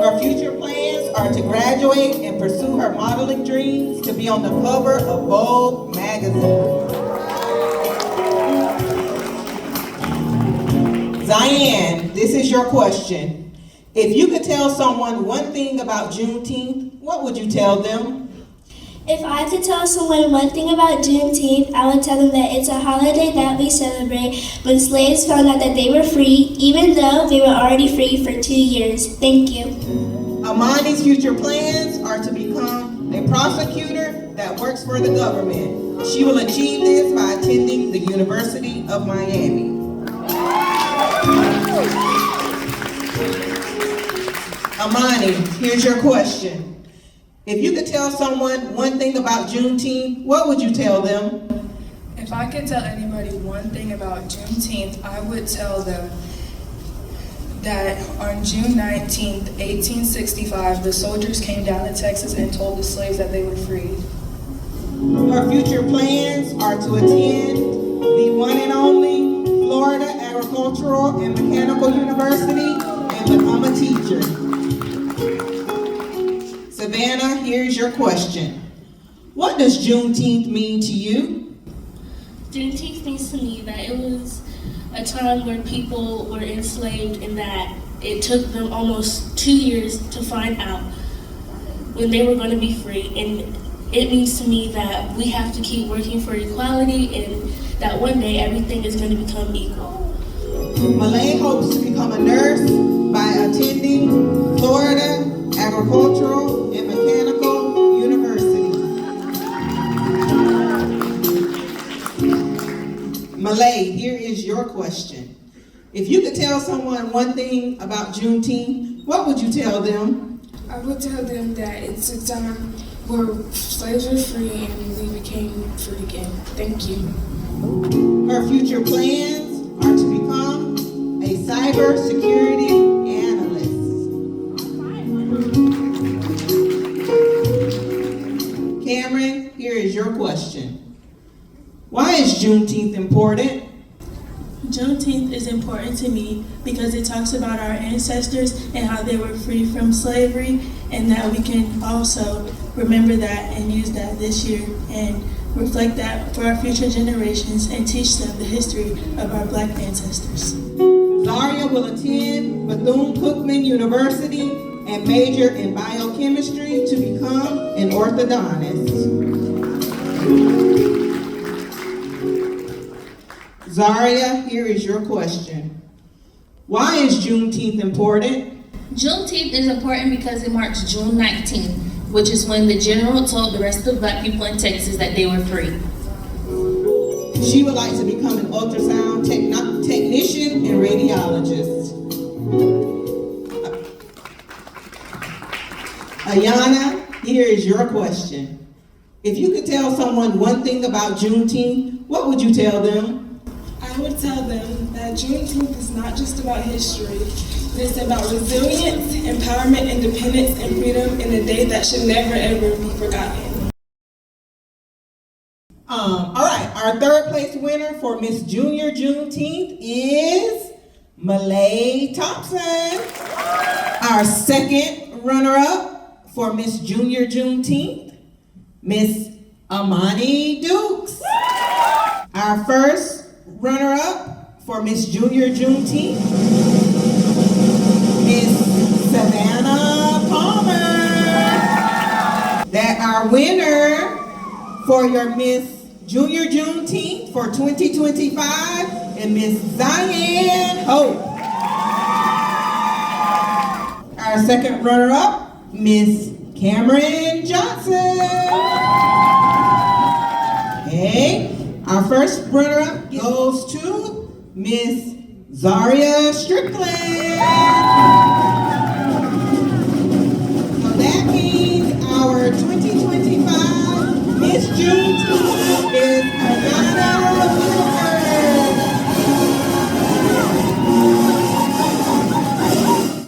Her future plans are to graduate and pursue her modeling dreams to be on the cover of Vogue magazine. Ziyan, this is your question. If you could tell someone one thing about Juneteenth, what would you tell them? If I could tell someone one thing about Juneteenth, I would tell them that it's a holiday that we celebrate when slaves found out that they were free, even though they were already free for 2 years. Thank you. Amani's future plans are to become a prosecutor that works for the government. She will achieve this by attending the University of Miami. Amani, here's your question. If you could tell someone one thing about Juneteenth, what would you tell them? If I could tell anybody one thing about Juneteenth, I would tell them that on June 19th, 1865, the soldiers came down to Texas and told the slaves that they were freed. Her future plans are to attend the one and only Florida Agricultural and Mechanical University and become a teacher. Savannah, here's your question. What does Juneteenth mean to you? Juneteenth means to me that it was a time where people were enslaved and that it took them almost 2 years to find out when they were going to be free. And it means to me that we have to keep working for equality and that one day everything is going to become equal. Malay hopes to become a nurse by attending Florida Agricultural and Mechanical University. Malay, here is your question. If you could tell someone one thing about Juneteenth, what would you tell them? I would tell them that it's a time where slaves were free and we became free again. Thank you. Her future plans are to become a cybersecurity analyst. Cameron, here is your question. Why is Juneteenth important? Juneteenth is important to me because it talks about our ancestors and how they were free from slavery, and that we can also remember that and use that this year and reflect that for our future generations and teach them the history of our Black ancestors. Zaria will attend Bethune-Cookman University and major in biochemistry to become an orthodontist. Zaria, here is your question. Why is Juneteenth important? Juneteenth is important because it marks June 19th, which is when the general told the rest of the Black people in Texas that they were free. She would like to become an ultrasound technician and radiologist. Ayanna, here is your question. If you could tell someone one thing about Juneteenth, what would you tell them? I would tell them that Juneteenth is not just about history, but it's about resilience, empowerment, independence, and freedom in a day that should never ever be forgotten. All right, our third place winner for Miss Jr Juneteenth is Malay Thompson. Our second runner-up for Miss Jr Juneteenth, Miss Amani Dukes. Our first runner-up for Miss Jr Juneteenth, Miss Savannah Palmer. That our winner for your Miss Jr Juneteenth for 2025 and Miss Ziyan Hope. Our second runner-up, Miss Cameron Johnson. Okay. Our first runner-up goes to Miss Zaria Strickland.